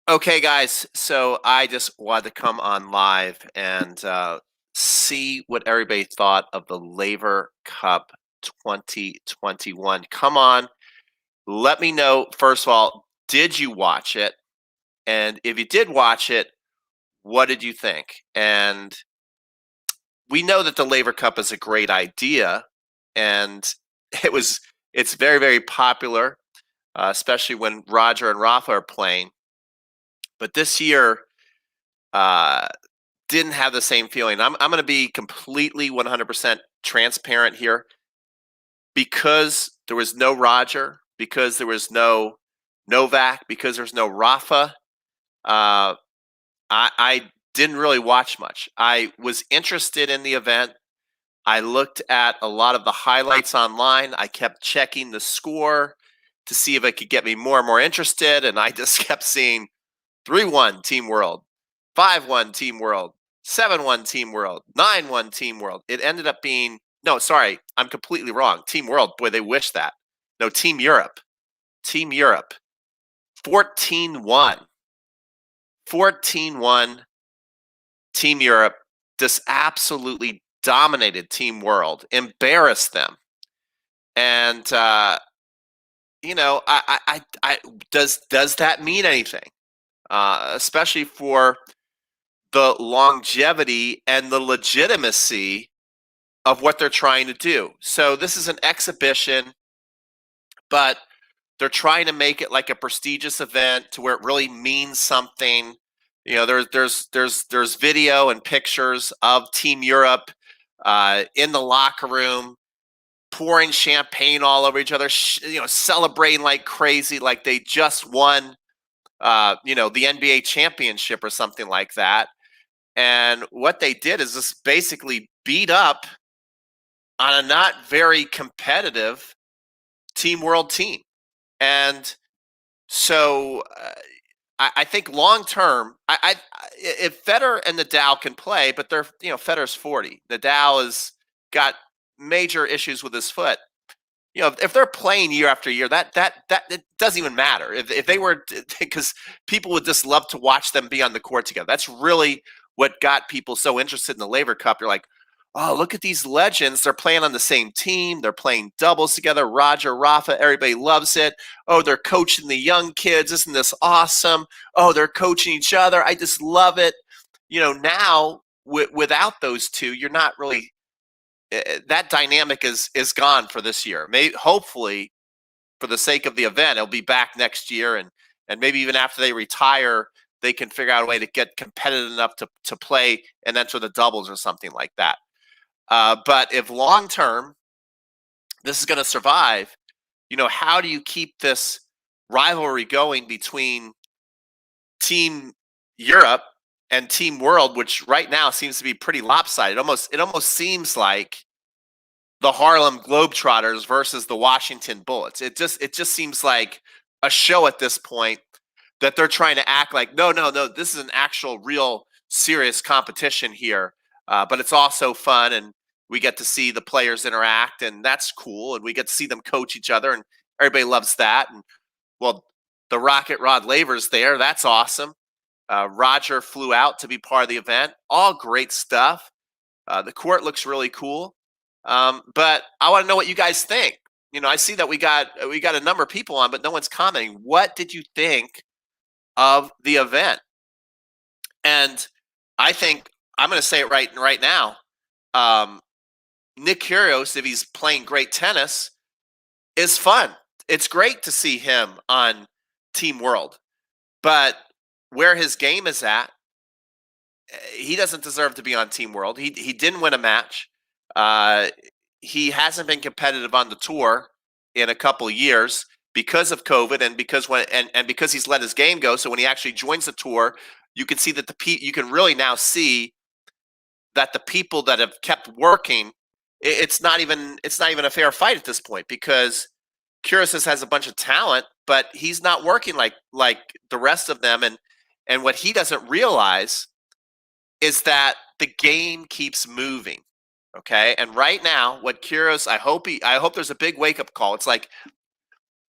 Okay, guys. So I just wanted to come on live and see what everybody thought of the Laver Cup 2021. Come on, let me know. First of all, did you watch it? And if you did watch it, what did you think? And we know that the Laver Cup is a great idea, and it was. It's very, very popular, especially when Roger and Rafa are playing. But this year, uh, didn't have the same feeling. I'm going to be completely 100% transparent here because there was no Roger, because there was no Novak, because there's no Rafa. Uh, I didn't really watch much. I was interested in the event. I looked at a lot of the highlights online. I kept checking the score to see if it could get me more and more interested, and I just kept seeing 3-1 Team World, 5-1 Team World, 7-1 Team World, 9-1 Team World. It ended up being, no, sorry, I'm completely wrong. Team World, boy, they wish that. No, Team Europe. Team Europe. 14-1. 14-1 Team Europe just absolutely dominated Team World, embarrassed them. And does that mean anything? Especially for the longevity and the legitimacy of what they're trying to do. So this is an exhibition, but they're trying to make it like a prestigious event to where it really means something. You know, there's video and pictures of Team Europe in the locker room, pouring champagne all over each other, celebrating like crazy, like they just won, the NBA championship or something like that. And what they did is just basically beat up on a not very competitive Team World team. And so I think long term, if Federer and Nadal can play, but Federer's 40, Nadal has got major issues with his foot. You know, if they're playing year after year, that it doesn't even matter. If they were, because people would just love to watch them be on the court together. That's really what got people so interested in the Laver Cup. You're like, oh, look at these legends. They're playing on the same team. They're playing doubles together. Roger, Rafa, everybody loves it. Oh, they're coaching the young kids. Isn't this awesome? Oh, they're coaching each other. I just love it. You know, now without those two, you're not really that dynamic is gone for this year. Hopefully, for the sake of the event, it'll be back next year, and maybe even after they retire, they can figure out a way to get competitive enough to play and enter the doubles or something like that. But if long term this is going to survive, how do you keep this rivalry going between Team Europe and Team World, which right now seems to be pretty lopsided? It almost seems like the Harlem Globetrotters versus the Washington Bullets. It just seems like a show at this point that they're trying to act like no, no, no. This is an actual, real, serious competition here. But it's also fun, and we get to see the players interact, and that's cool. And we get to see them coach each other, and everybody loves that. And well, the Rocket Rod Laver's there. That's awesome. Roger flew out to be part of the event. All great stuff. The court looks really cool. But I want to know what you guys think. I see that we got a number of people on, but no one's commenting. What did you think of the event? And I think I'm going to say it right now. Nick Kyrgios, if he's playing great tennis, is fun. It's great to see him on Team World, but where his game is at, he doesn't deserve to be on Team World. He didn't win a match. Uh, he hasn't been competitive on the tour in a couple of years because of COVID, and because he's let his game go. So when he actually joins the tour, you can see that you can really now see that the people that have kept working, it's not even a fair fight at this point, because Kyrgios has a bunch of talent, but he's not working like the rest of them, and what he doesn't realize is that the game keeps moving. Okay, and right now, what Kyrgios, I hope there's a big wake up call. It's like,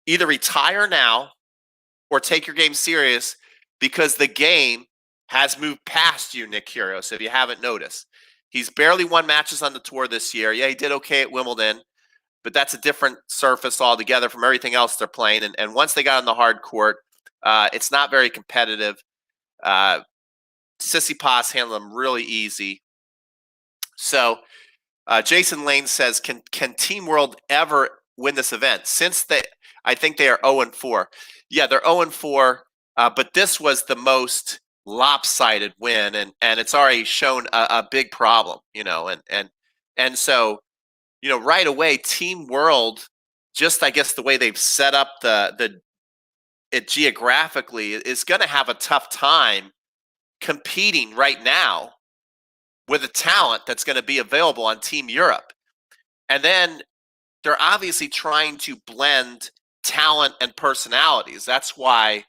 either retire now or take your game serious, because the game has moved past you, Nick Kyrgios, if you haven't noticed. He's barely won matches on the tour this year. Yeah, he did okay at Wimbledon, but that's a different surface altogether from everything else they're playing. And once they got on the hard court, it's not very competitive. Tsitsipas handled them really easy. So Jason Lane says, can Team World ever win this event? I think they are 0-4. Yeah, they're 0-4, but this was the most lopsided win, and it's already shown a big problem, and so right away, Team World, just I guess the way they've set up it geographically, is going to have a tough time competing right now with the talent that's going to be available on Team Europe. And then they're obviously trying to blend talent and personalities. That's why,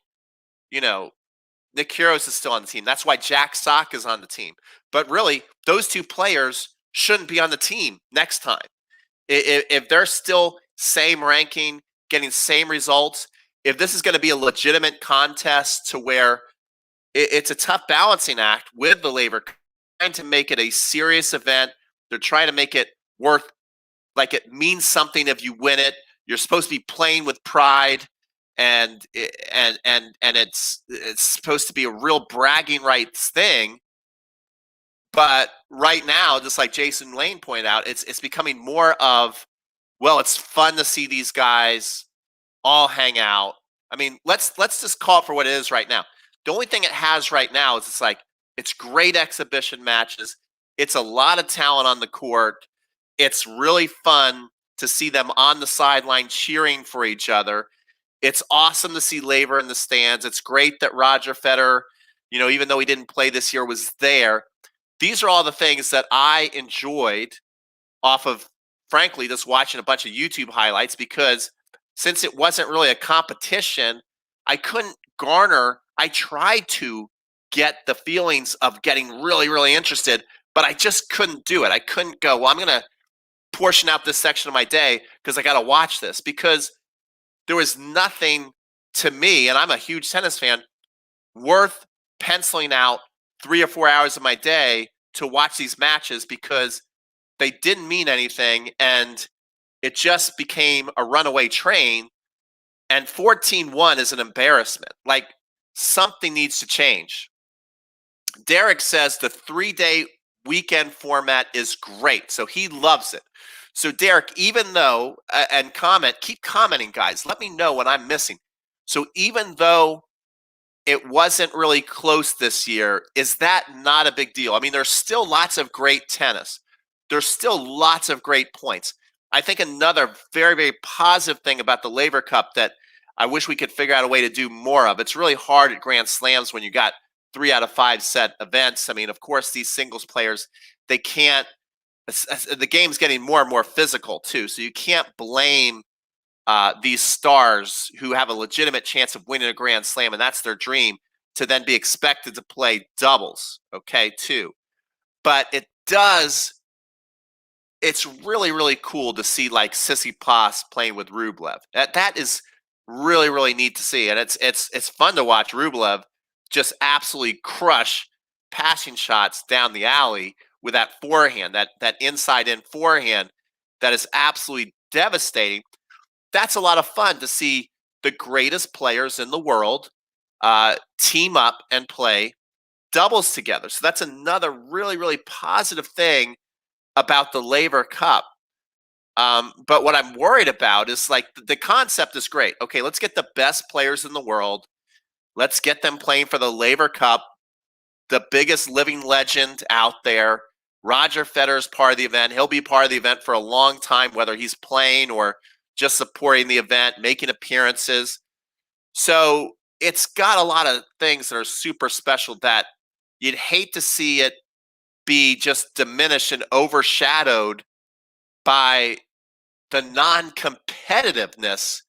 Nick Kyrgios is still on the team. That's why Jack Sock is on the team. But really, those two players shouldn't be on the team next time. If they're still same ranking, getting same results, if this is going to be a legitimate contest to where it's a tough balancing act with the Laver Cup, trying to make it a serious event. They're trying to make it worth, like it means something if you win it. You're supposed to be playing with pride, and it's supposed to be a real bragging rights thing. But right now, just like Jason Lane pointed out, it's becoming more of, well, it's fun to see these guys all hang out. I mean, let's just call it for what it is right now. The only thing it has right now is it's great exhibition matches. It's a lot of talent on the court. It's really fun to see them on the sideline cheering for each other. It's awesome to see Laver in the stands. It's great that Roger Federer, even though he didn't play this year, was there. These are all the things that I enjoyed off of, frankly, just watching a bunch of YouTube highlights, because since it wasn't really a competition, I tried to get the feelings of getting really, really interested, but I just couldn't do it. I couldn't go, well, I'm going to portion out this section of my day because I got to watch this, because there was nothing to me, and I'm a huge tennis fan, worth penciling out 3 or 4 hours of my day to watch these matches, because they didn't mean anything, and it just became a runaway train. And 14-1 is an embarrassment. Like, something needs to change. Derek says the 3-day weekend format is great, so he loves it. So Derek, even though, keep commenting, guys. Let me know what I'm missing. So even though it wasn't really close this year, is that not a big deal? I mean, there's still lots of great tennis. There's still lots of great points. I think another very, very positive thing about the Laver Cup that I wish we could figure out a way to do more of. It's really hard at Grand Slams when you got 3 out of 5 set events. I mean, of course, these singles players, they can't. The game's getting more and more physical too, so you can't blame these stars who have a legitimate chance of winning a Grand Slam, and that's their dream, to then be expected to play doubles, okay, too. But it's really, really cool to see like Tsitsipas playing with Rublev. That is really, really neat to see, and it's fun to watch Rublev just absolutely crush passing shots down the alley with that forehand, that inside-in forehand that is absolutely devastating. That's a lot of fun to see the greatest players in the world team up and play doubles together. So that's another really, really positive thing about the Laver Cup. But what I'm worried about is, like, the concept is great. Okay, let's get the best players in the world. Let's get them playing for the Laver Cup, the biggest living legend out there. Roger Federer is part of the event. He'll be part of the event for a long time, whether he's playing or just supporting the event, making appearances. So it's got a lot of things that are super special that you'd hate to see it be just diminished and overshadowed by the non-competitiveness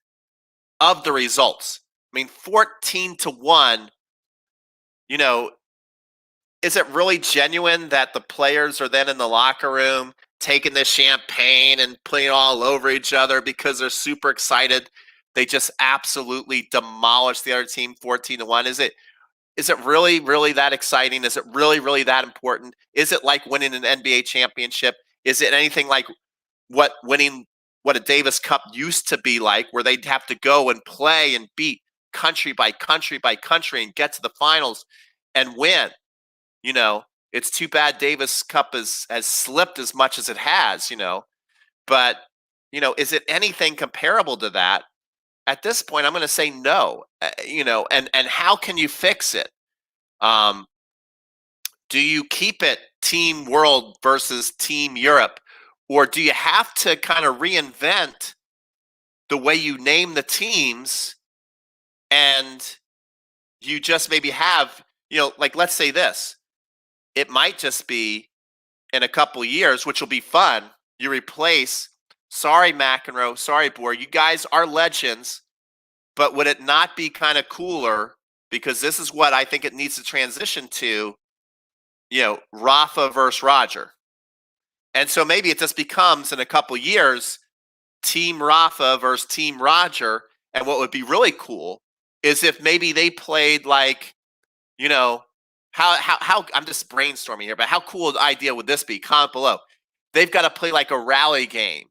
of the results. I mean, 14-1, is it really genuine that the players are then in the locker room taking the champagne and putting it all over each other because they're super excited? They just absolutely demolished the other team 14-1. is it really, really that exciting? Is it really, really that important? Is it like winning an NBA championship? Is it anything like what winning what a Davis Cup used to be like, where they'd have to go and play and beat country by country by country and get to the finals and win? You know, it's too bad Davis Cup has slipped as much as it has, but is it anything comparable to that? At this point, I'm going to say no. And how can you fix it? Um, do you keep it Team World versus Team Europe, or do you have to kind of reinvent the way you name the teams, and you just maybe have, like, let's say this, it might just be in a couple years, which will be fun. You replace, sorry McEnroe, sorry Boer, you guys are legends, but would it not be kind of cooler? Because this is what I think it needs to transition to, Rafa versus Roger. And so maybe it just becomes in a couple years, Team Rafa versus Team Roger. And what would be really cool is if maybe they played like, how I'm just brainstorming here, but how cool an idea would this be? Comment below. They've got to play like a rally game,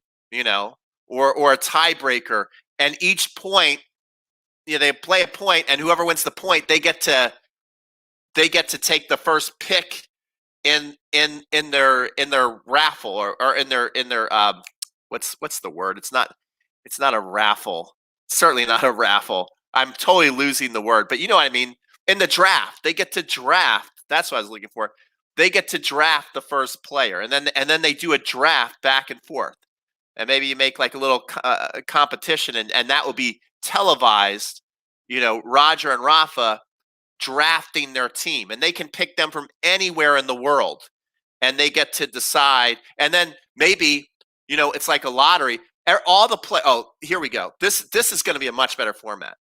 or a tiebreaker, and each point, they play a point, and whoever wins the point, they get to take the first pick in their raffle, or in their what's the word? It's not a raffle. Certainly not a raffle. I'm totally losing the word, but you know what I mean. In the draft, they get to draft. That's what I was looking for. They get to draft the first player, and then they do a draft back and forth, and maybe you make like a little competition, and that will be televised. Roger and Rafa drafting their team, and they can pick them from anywhere in the world, and they get to decide. And then maybe it's like a lottery. All the play. Oh, here we go. This is going to be a much better format.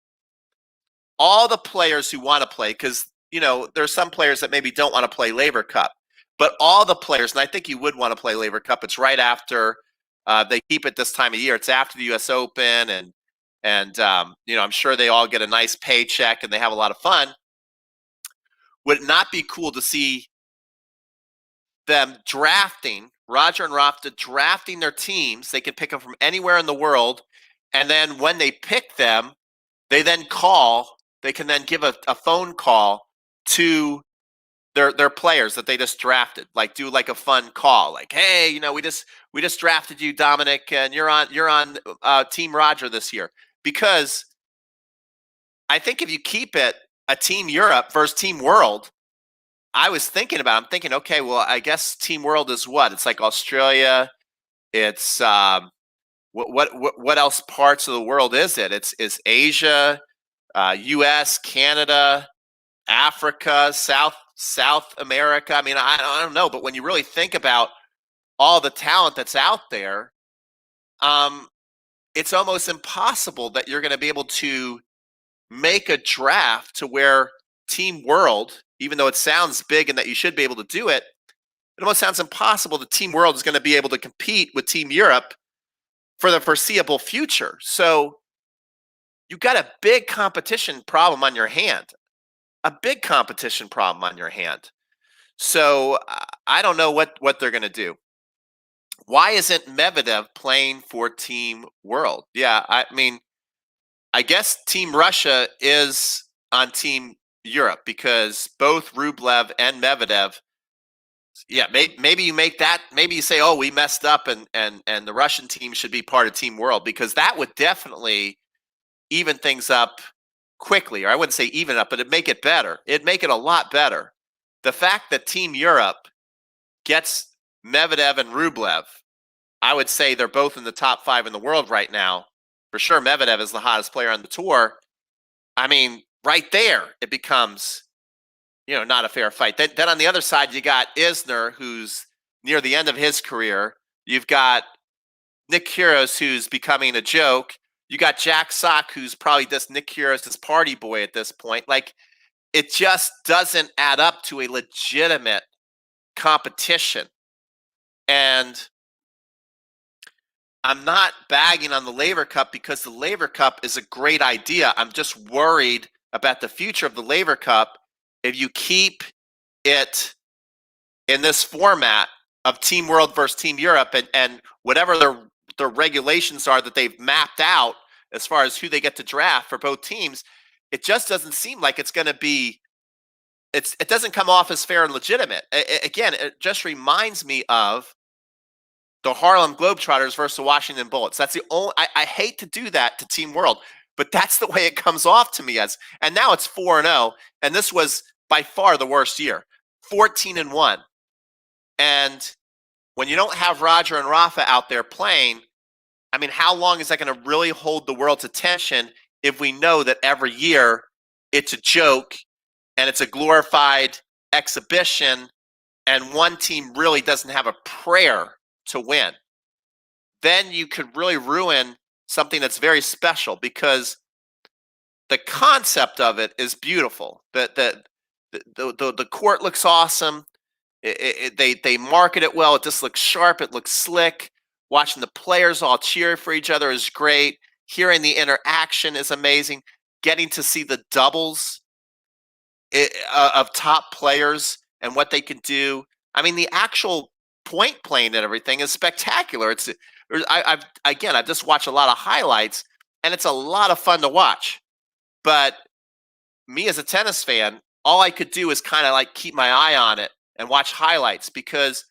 All the players who want to play, because there's some players that maybe don't want to play Laver Cup, but all the players, and I think you would want to play Laver Cup. It's right after they keep it this time of year. It's after the U.S. Open, and I'm sure they all get a nice paycheck and they have a lot of fun. Would it not be cool to see them drafting, Roger and Rafa drafting their teams? They can pick them from anywhere in the world, and then when they pick them, they can then give a phone call to their players that they just drafted. Like, do like a fun call, like, hey, we just drafted you, Dominic, and you're on Team Roger this year. Because I think if you keep it a Team Europe versus Team World, I'm thinking, okay, well, I guess Team World is what? It's like Australia. It's what else parts of the world is it? It's Asia, U.S., Canada, Africa, South America. I mean, I don't know, but when you really think about all the talent that's out there, it's almost impossible that you're going to be able to make a draft to where Team World, even though it sounds big and that you should be able to do it, it almost sounds impossible that Team World is going to be able to compete with Team Europe for the foreseeable future. So you've got a big competition problem on your hand. So I don't know what they're going to do. Why isn't Medvedev playing for Team World? Yeah, I mean, I guess Team Russia is on Team Europe because both Rublev and Medvedev. Yeah, maybe you make that. Maybe you say, oh, we messed up, and the Russian team should be part of Team World, because that would definitely even things up quickly. Or I wouldn't say even up, but it'd make it better. It'd make it a lot better. The fact that Team Europe gets Medvedev and Rublev, I would say they're both in the top 5 in the world right now. For sure, Medvedev is the hottest player on the tour. I mean, right there, it becomes, not a fair fight. Then on the other side, you got Isner, who's near the end of his career. You've got Nick Kyrgios, who's becoming a joke. You got Jack Sock, who's probably just Nick Kyrgios' party boy at this point. Like, it just doesn't add up to a legitimate competition. And I'm not bagging on the Laver Cup, because the Laver Cup is a great idea. I'm just worried about the future of the Laver Cup if you keep it in this format of Team World versus Team Europe, and whatever their regulations are that they've mapped out as far as who they get to draft for both teams, it just doesn't seem like it's going to be. It doesn't come off as fair and legitimate. Again, it just reminds me of the Harlem Globetrotters versus the Washington Bullets. That's the only. I hate to do that to Team World, but that's the way it comes off to me as. And now it's 4-0, and this was by far the worst year, 14-1. And when you don't have Roger and Rafa out there playing, I mean, how long is that going to really hold the world's attention if we know that every year it's a joke and it's a glorified exhibition and one team really doesn't have a prayer to win? Then you could really ruin something that's very special, because the concept of it is beautiful. The court looks awesome. They market it well. It just looks sharp. It looks slick. Watching the players all cheer for each other is great. Hearing the interaction is amazing. Getting to see the doubles of top players and what they can do. I mean, the actual point playing and everything is spectacular. I've just watched a lot of highlights, and it's a lot of fun to watch. But me as a tennis fan, all I could do is kind of like keep my eye on it and watch highlights, because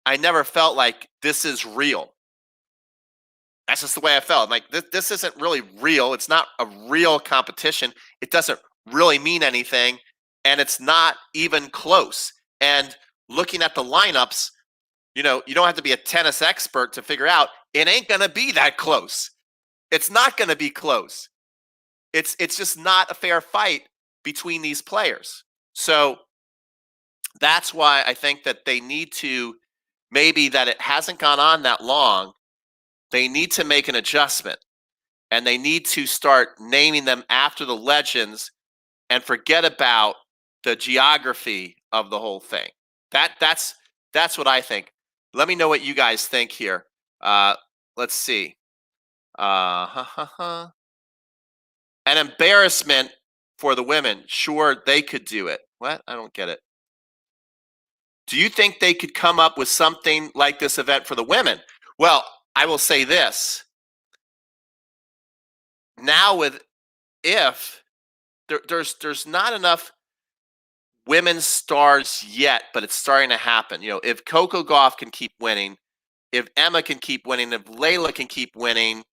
I never felt like this is real. That's just the way I felt. Like this isn't really real. It's not a real competition. It doesn't really mean anything, and it's not even close. And looking at the lineups, you don't have to be a tennis expert to figure out it ain't going to be that close. It's not going to be close. It's just not a fair fight between these players. So that's why I think that they need to, maybe that it hasn't gone on that long, they need to make an adjustment, and they need to start naming them after the legends and forget about the geography of the whole thing. That's what I think. Let me know what you guys think here. Let's see. An embarrassment for the women. Sure, they could do it. What? I don't get it. Do you think they could come up with something like this event for the women? Well, I will say this. Now there's not enough women's stars yet, but it's starting to happen. If Coco Gauff can keep winning, if Emma can keep winning, if Layla can keep winning,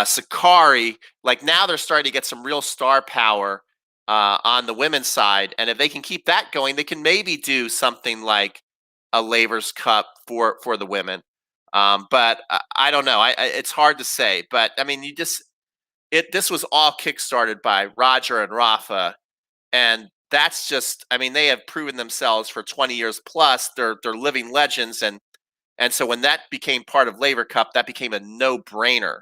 Sakari, like now they're starting to get some real star power on the women's side. And if they can keep that going, they can maybe do something like a Laver's Cup for the women. But I don't know. It's hard to say. But I mean, this was all kickstarted by Roger and Rafa, and that's just. I mean, they have proven themselves for 20 years plus. They're living legends, and so when that became part of Laver Cup, that became a no-brainer.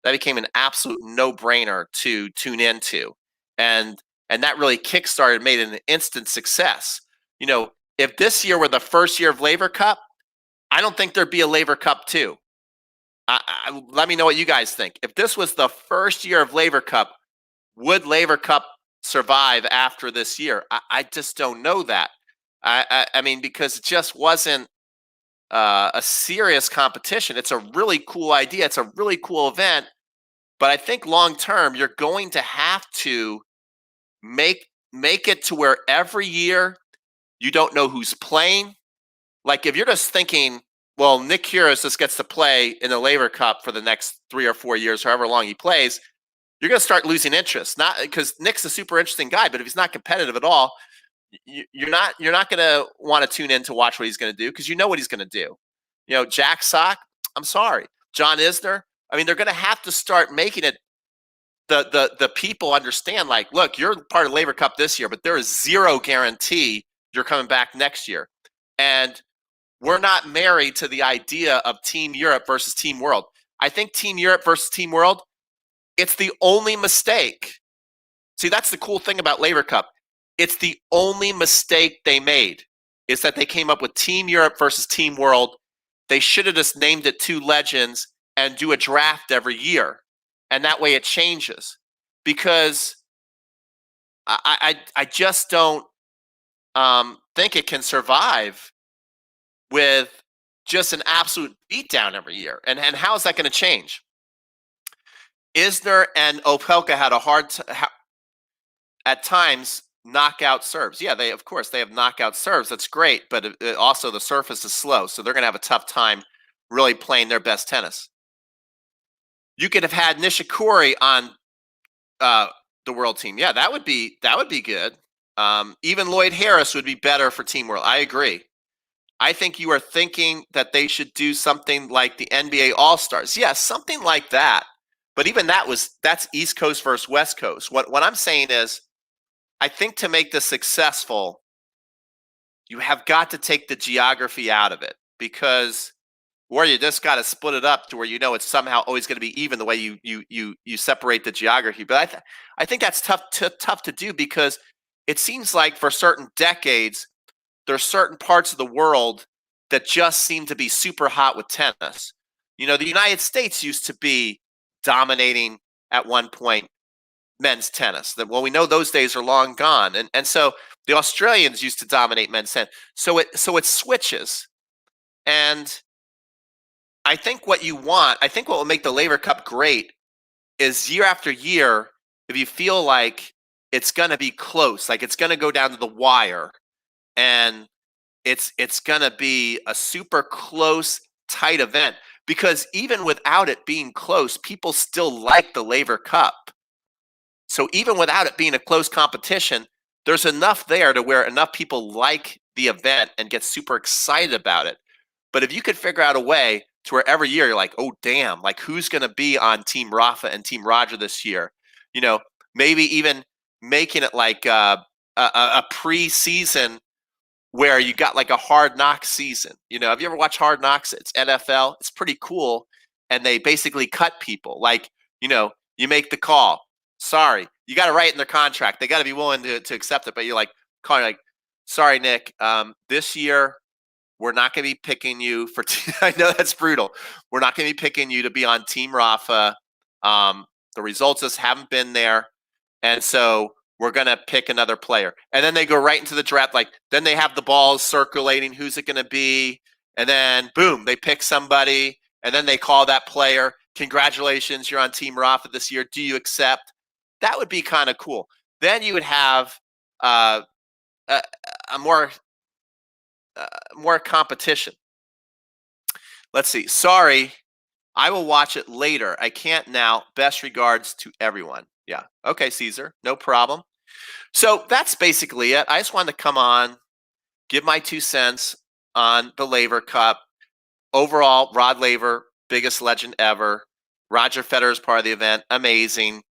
That became an absolute no-brainer to tune into, and that really kickstarted, made it an instant success. If this year were the first year of Laver Cup, I don't think there'd be a Laver Cup 2. Let me know what you guys think. If this was the first year of Laver Cup, would Laver Cup survive after this year? I just don't know that. I mean, because it just wasn't a serious competition. It's a really cool idea. It's a really cool event. But I think long term, you're going to have to make it to where every year you don't know who's playing. Like if you're just thinking, well, Nick Kyrgios just gets to play in the Laver Cup for the next 3 or 4 years, however long he plays, you're going to start losing interest. Not because Nick's a super interesting guy, but if he's not competitive at all, you're not going to want to tune in to watch what he's going to do, because you know what he's going to do. Jack Sock, I'm sorry, John Isner. I mean, they're going to have to start making it. The people understand, like, look, you're part of Laver Cup this year, but there is zero guarantee you're coming back next year. And we're not married to the idea of Team Europe versus Team World. I think Team Europe versus Team World, it's the only mistake. See, that's the cool thing about Laver Cup. It's the only mistake they made, is that they came up with Team Europe versus Team World. They should have just named it Two Legends and do a draft every year. And that way it changes. Because I just don't think it can survive with just an absolute beatdown every year. And how is that going to change? Isner and Opelka had a at times knockout serves. Yeah, they have knockout serves. That's great, but also the surface is slow, so they're going to have a tough time really playing their best tennis. You could have had Nishikori on the world team. Yeah, that would be good. Even Lloyd Harris would be better for Team World. I agree. I think you are thinking that they should do something like the NBA All-Stars. Yes, something like that. But even that's East Coast versus West Coast. What I'm saying is, I think to make this successful, you have got to take the geography out of it, because or you just got to split it up to where it's somehow always going to be even the way you separate the geography. But I think that's tough to do, because it seems like for certain decades there's certain parts of the world that just seem to be super hot with tennis. The United States used to be dominating at one point men's tennis. Well, we know those days are long gone, and so the Australians used to dominate men's tennis. So it switches, and I think what will make the Laver Cup great is year after year, if you feel like it's going to be close, like it's going to go down to the wire, and it's going to be a super close, tight event, because even without it being close, people still like the Laver Cup. So even without it being a close competition, there's enough there to where enough people like the event and get super excited about it. But if you could figure out a way to where every year you're like, oh, damn, like who's going to be on Team Rafa and Team Roger this year? Maybe even making it like a pre-season where you got like a Hard Knock season. Have you ever watched Hard Knocks? It's NFL. It's pretty cool. And they basically cut people. Like, you make the call. Sorry, you got to write in their contract. They got to be willing to accept it. But you're like, calling like, sorry, Nick, this year we're not going to be picking you for. I know that's brutal. We're not going to be picking you to be on Team Rafa. The results just haven't been there, and so we're going to pick another player. And then they go right into the draft. Like, then they have the balls circulating. Who's it going to be? And then boom, they pick somebody, and then they call that player. Congratulations, you're on Team Rafa this year. Do you accept? That would be kind of cool. Then you would have a more competition. Let's see. Sorry, I will watch it later. I can't now. Best regards to everyone. Yeah. Okay, Caesar. No problem. So that's basically it. I just wanted to come on, give my 2 cents on the Laver Cup. Overall, Rod Laver, biggest legend ever. Roger Federer is part of the event. Amazing.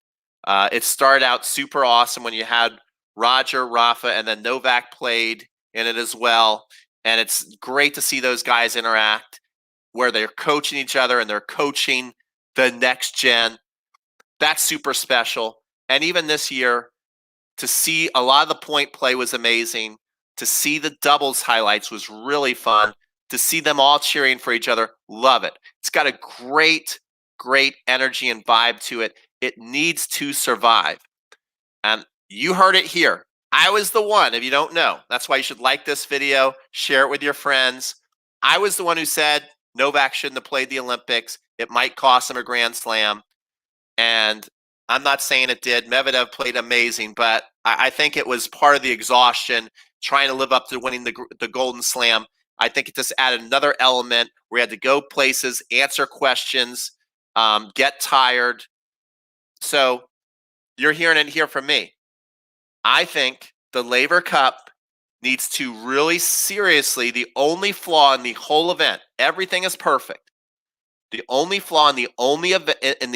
It started out super awesome when you had Roger, Rafa, and then Novak played in it as well. And it's great to see those guys interact, where they're coaching each other and they're coaching the next gen. That's super special. And even this year, to see a lot of the point play was amazing. To see the doubles highlights was really fun. To see them all cheering for each other, love it. It's got a great energy and vibe to it. It needs to survive. And you heard it here. I was the one, if you don't know. That's why you should like this video, share it with your friends. I was the one who said Novak shouldn't have played the Olympics. It might cost him a Grand Slam. And I'm not saying it did. Medvedev played amazing, but I think it was part of the exhaustion, trying to live up to winning the Golden Slam. I think it just added another element where you had to go places, answer questions, get tired. So you're hearing it here from me. I think the Laver Cup needs to really seriously, the only flaw in the whole event, everything is perfect. The only flaw in the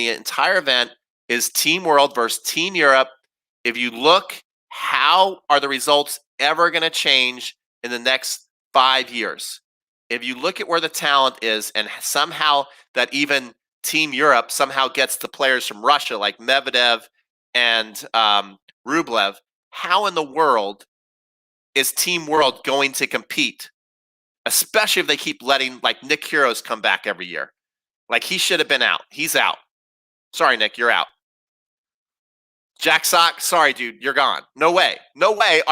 entire event is Team World versus Team Europe. If you look, how are the results ever going to change in the next 5 years? If you look at where the talent is, and somehow that even Team Europe somehow gets the players from Russia like Medvedev and Rublev, how in the world is Team World going to compete? Especially if they keep letting like Nick Kyrgios come back every year. Like, he should have been out. He's out. Sorry, Nick, you're out. Jack Sock, sorry, dude, you're gone. No way. No way.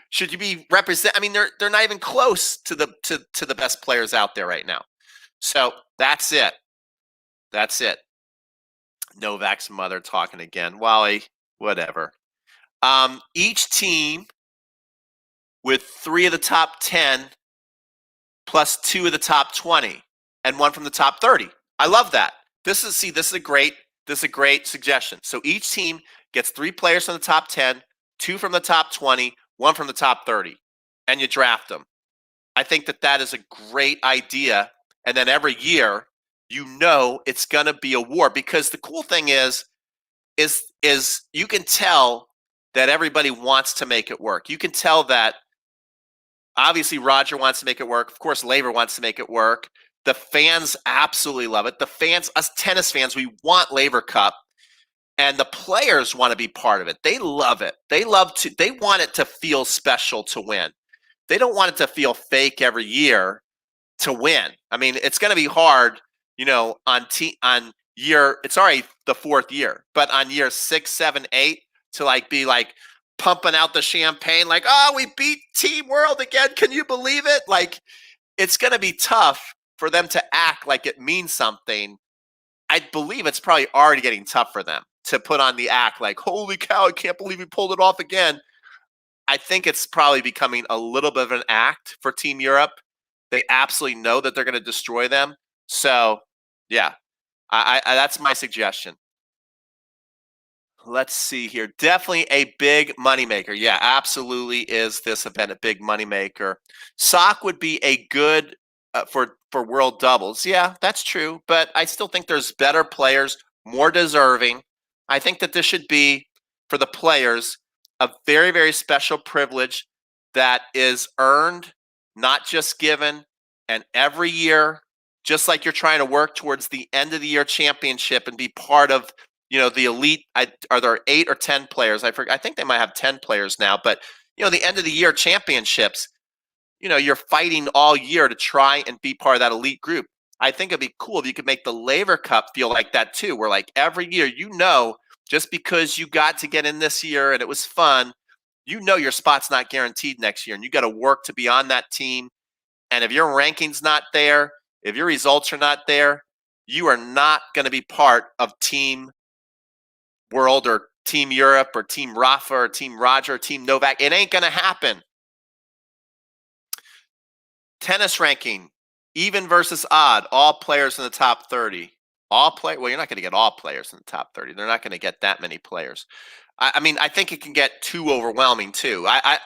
Should you be represent? I mean, they're not even close to the best players out there right now. So that's it. That's it. Novak's mother talking again. Wally, whatever. Each team with 3 of the top 10 plus 2 of the top 20 and 1 from the top 30. I love that. This is a great suggestion. So each team gets 3 players from the top 10, 2 from the top 20, 1 from the top 30, and you draft them. I think that is a great idea. And then every year, it's going to be a war, because the cool thing is you can tell that everybody wants to make it work. You can tell that obviously Roger wants to make it work. Of course, Laver wants to make it work. The fans absolutely love it. The fans, us tennis fans, we want Laver Cup. And the players want to be part of it. They love it. They want it to feel special to win. They don't want it to feel fake every year to win. I mean, it's going to be hard, on year, it's already the 4th year, but on year 6, 7, 8 to be pumping out the champagne, oh, we beat Team World again. Can you believe it? It's going to be tough for them to act like it means something. I believe it's probably already getting tough for them to put on the act holy cow, I can't believe we pulled it off again. I think it's probably becoming a little bit of an act for Team Europe. They absolutely know that they're going to destroy them. So, yeah, I that's my suggestion. Let's see here. Definitely a big moneymaker. Yeah, absolutely is this event a big moneymaker. Sock would be a good for world doubles. Yeah, that's true. But I still think there's better players, more deserving. I think that this should be, for the players, a very, very special privilege that is earned, not just given. And every year, just like you're trying to work towards the end of the year championship and be part of, the elite. Are there 8 or 10 players? I think they might have 10 players now. But, the end of the year championships, you're fighting all year to try and be part of that elite group. I think it'd be cool if you could make the Laver Cup feel like that too, where every year, just because you got to get in this year and it was fun, your spot's not guaranteed next year, and you got to work to be on that team. And if your ranking's not there, if your results are not there, you are not going to be part of Team World or Team Europe or Team Rafa or Team Roger or Team Novak. It ain't going to happen. Tennis ranking, even versus odd, all players in the top 30. Well, you're not going to get all players in the top 30. They're not going to get that many players. I mean, I think it can get too overwhelming too. I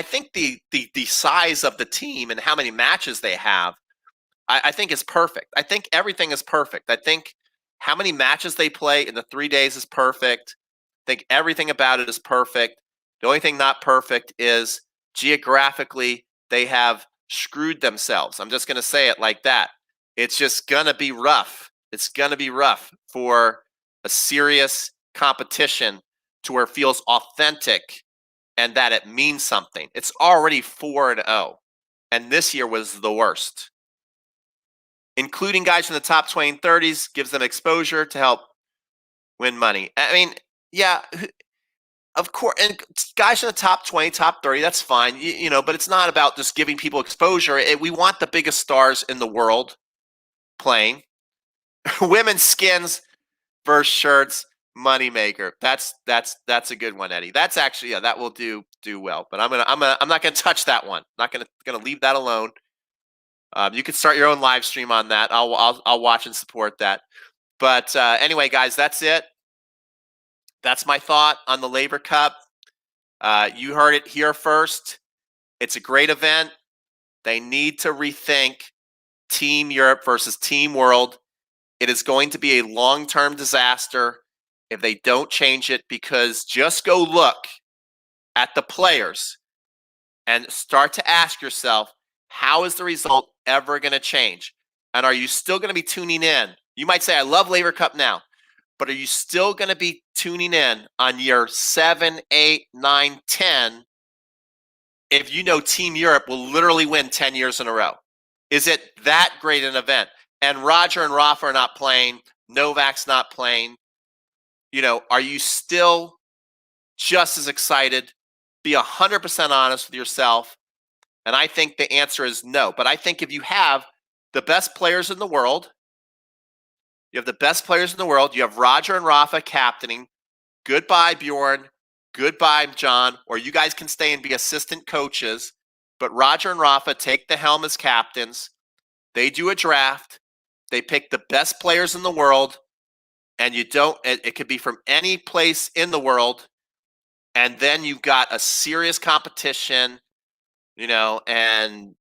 think the size of the team and how many matches they have, I think is perfect. I think everything is perfect. I think how many matches they play in the 3 days is perfect. I think everything about it is perfect. The only thing not perfect is geographically they have screwed themselves. I'm just going to say it like that. It's just going to be rough. It's going to be rough for a serious competition to where it feels authentic and that it means something. It's already 4-0, and this year was the worst. Including guys from the top 20 and 30s gives them exposure to help win money. I mean, yeah, of course, and guys in the top 20, top 30, that's fine, but it's not about just giving people exposure. We want the biggest stars in the world playing. Women's skins versus shirts, moneymaker. That's a good one, Eddie. That's actually, yeah, that will do well. But I'm not gonna touch that one. Not gonna leave that alone. You can start your own live stream on that. I'll watch and support that. But anyway, guys, that's it. That's my thought on the Laver Cup. You heard it here first. It's a great event. They need to rethink Team Europe versus Team World. It is going to be a long-term disaster if they don't change it, because just go look at the players and start to ask yourself, how is the result ever going to change? And are you still going to be tuning in? You might say, I love Laver Cup now, but are you still going to be tuning in on year 7, 8, 9, 10 if you know Team Europe will literally win 10 years in a row? Is it that great an event? And Roger and Rafa are not playing. Novak's not playing. are you still just as excited? Be 100% honest with yourself. And I think the answer is no. But I think if you have the best players in the world, you have Roger and Rafa captaining. Goodbye, Bjorn. Goodbye, John. Or you guys can stay and be assistant coaches. But Roger and Rafa take the helm as captains. They do a draft. They pick the best players in the world. And it could be from any place in the world. And then you've got a serious competition, and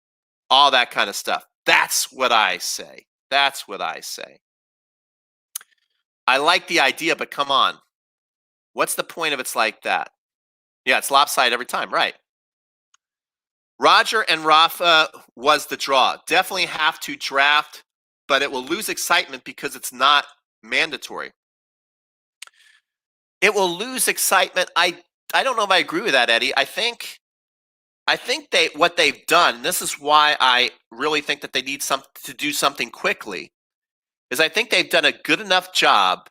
all that kind of stuff. That's what I say. I like the idea, but come on. What's the point of it's like that? Yeah, it's lopsided every time, right? Roger and Rafa was the draw. Definitely have to draft, but it will lose excitement because it's not mandatory. It will lose excitement. I don't know if I agree with that, Eddie. I think what they've done, this is why I really think that they need to do something quickly, is I think they've done a good enough job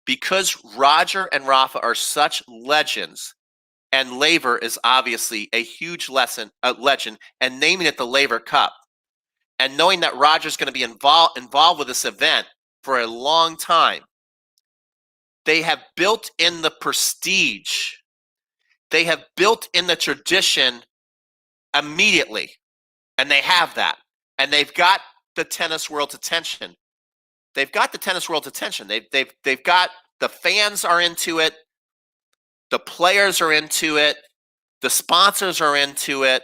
because Roger and Rafa are such legends, and Laver is obviously a huge legend, and naming it the Laver Cup, and knowing that Roger's going to be involved with this event for a long time. They have built in the prestige. They have built in the tradition immediately, and they have that, and they've got the tennis world's attention. They've got the fans are into it, the players are into it, the sponsors are into it,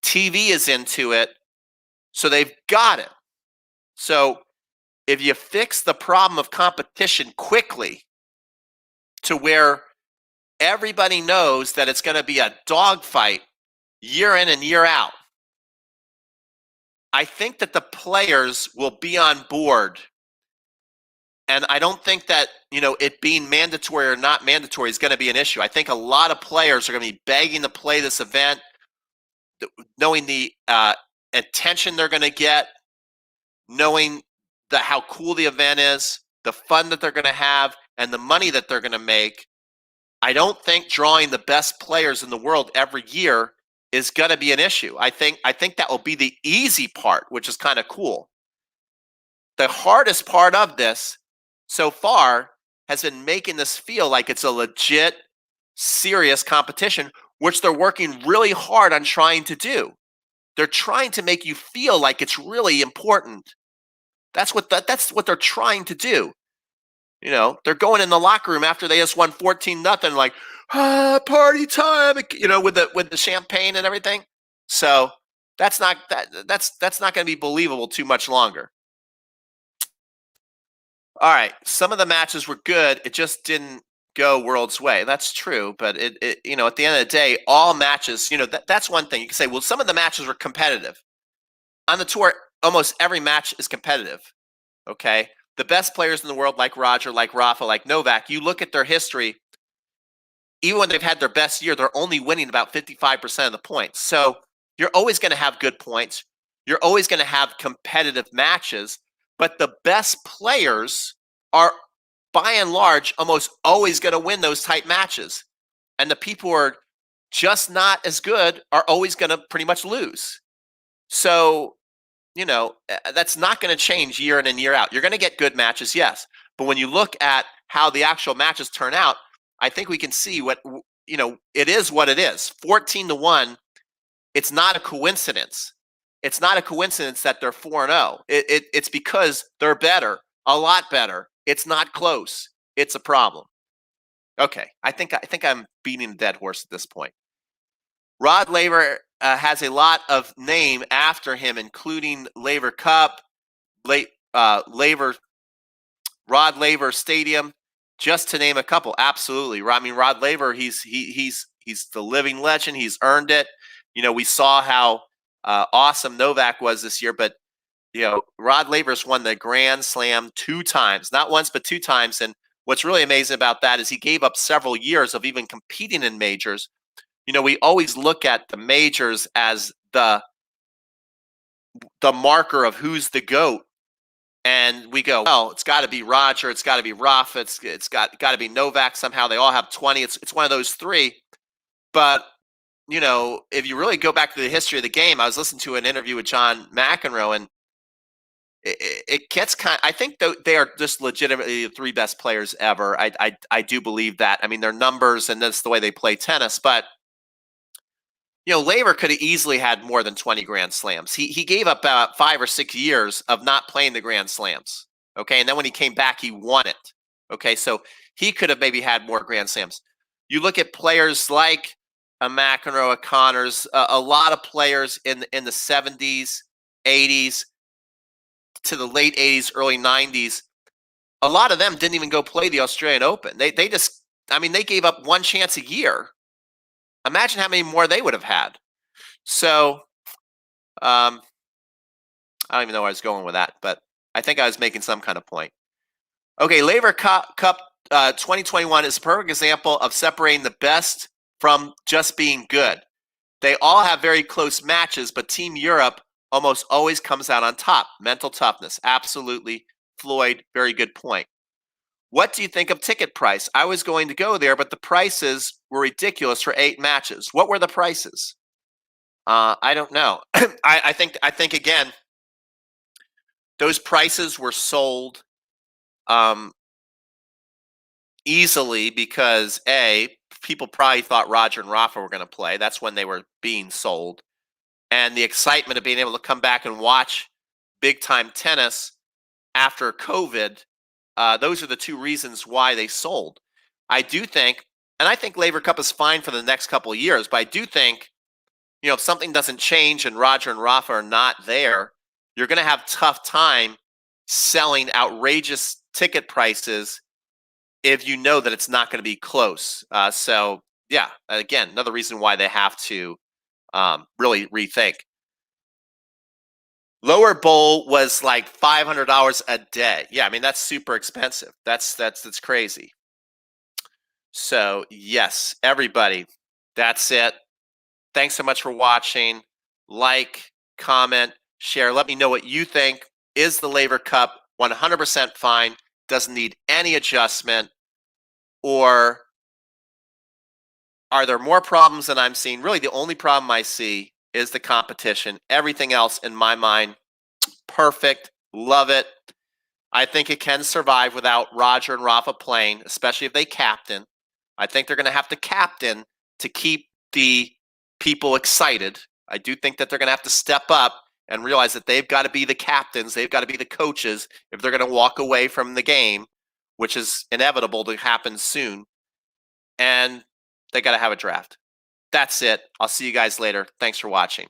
TV is into it, so they've got it. So if you fix the problem of competition quickly to where everybody knows that it's going to be a dogfight year in and year out, I think that the players will be on board. And I don't think that, it being mandatory or not mandatory is going to be an issue. I think a lot of players are going to be begging to play this event, knowing the attention they're going to get, knowing how cool the event is, the fun that they're going to have, and the money that they're going to make. I don't think drawing the best players in the world every year is going to be an issue. I think that will be the easy part, which is kind of cool. The hardest part of this so far has been making this feel like it's a legit, serious competition, which they're working really hard on trying to do. They're trying to make you feel like it's really important. That's what they're trying to do. They're going in the locker room after they just won 14-0, like, party time, with the champagne and everything. So that's not going to be believable too much longer. All right, some of the matches were good. It just didn't go world's way. That's true, but it at the end of the day, all matches, that's one thing. You can say, well, some of the matches were competitive. On the tour, almost every match is competitive. Okay? The best players in the world, like Roger, like Rafa, like Novak, you look at their history, even when they've had their best year, they're only winning about 55% of the points. So you're always going to have good points. You're always going to have competitive matches. But the best players are, by and large, almost always going to win those tight matches. And the people who are just not as good are always going to pretty much lose. So, that's not going to change year in and year out. You're going to get good matches, yes. But when you look at how the actual matches turn out, I think we can see what, it is what it is. 14-1, it's not a coincidence. It's not a coincidence that they're 4-0. It's because they're better, a lot better. It's not close. It's a problem. Okay, I think I'm beating a dead horse at this point. Rod Laver has a lot of name after him, including Laver Cup, Rod Laver Stadium, just to name a couple. Absolutely, I mean, Rod Laver, he's the living legend. He's earned it. We saw how awesome Novak was this year, but Rod Laver's won the Grand Slam 2 times, not once but 2 times. And what's really amazing about that is he gave up several years of even competing in majors. We always look at the majors as the marker of who's the GOAT, and we go, well, it's got to be Roger, it's got to be Rafa, it's got to be Novak somehow. They all have 20. It's one of those three. But if you really go back to the history of the game, I was listening to an interview with John McEnroe, and it gets I think they are just legitimately the three best players ever. I do believe that. I mean, their numbers and that's the way they play tennis, but Laver could have easily had more than 20 Grand Slams. He gave up about 5 or 6 years of not playing the Grand Slams. Okay, and then when he came back, he won it. Okay, so he could have maybe had more Grand Slams. You look at players like a McEnroe, a Connors, a lot of players in the 70s, 80s, to the late 80s, early 90s. A lot of them didn't even go play the Australian Open. They just, they gave up one chance a year. Imagine how many more they would have had. So, I don't even know where I was going with that, but I think I was making some kind of point. Okay, Laver Cup 2021 is a perfect example of separating the best from just being good. They all have very close matches, but Team Europe almost always comes out on top. Mental toughness, absolutely. Floyd, very good point. What do you think of ticket price? I was going to go there, but the prices were ridiculous for 8 matches. What were the prices? I don't know. I think again, those prices were sold easily because people probably thought Roger and Rafa were going to play. That's when they were being sold, and the excitement of being able to come back and watch big time tennis after COVID. Those are the 2 reasons why they sold. I do think, and I think Laver Cup is fine for the next couple of years, but I do think, if something doesn't change and Roger and Rafa are not there, you're going to have tough time selling outrageous ticket prices if you know that it's not going to be close. So, yeah, again, another reason why they have to really rethink. Lower bowl was like $500 a day. Yeah, that's super expensive. That's crazy. So, yes, everybody, that's it. Thanks so much for watching. Like, comment, share. Let me know what you think. Is the Laver Cup 100% fine? Doesn't need any adjustment? Or are there more problems than I'm seeing? Really, the only problem I see is the competition. Everything else, in my mind, perfect. Love it. I think it can survive without Roger and Rafa playing, especially if they captain. I think they're going to have to captain to keep the people excited. I do think that they're going to have to step up and realize that they've got to be the captains. They've got to be the coaches if they're going to walk away from the game, which is inevitable to happen soon. And they got to have a draft. That's it. I'll see you guys later. Thanks for watching.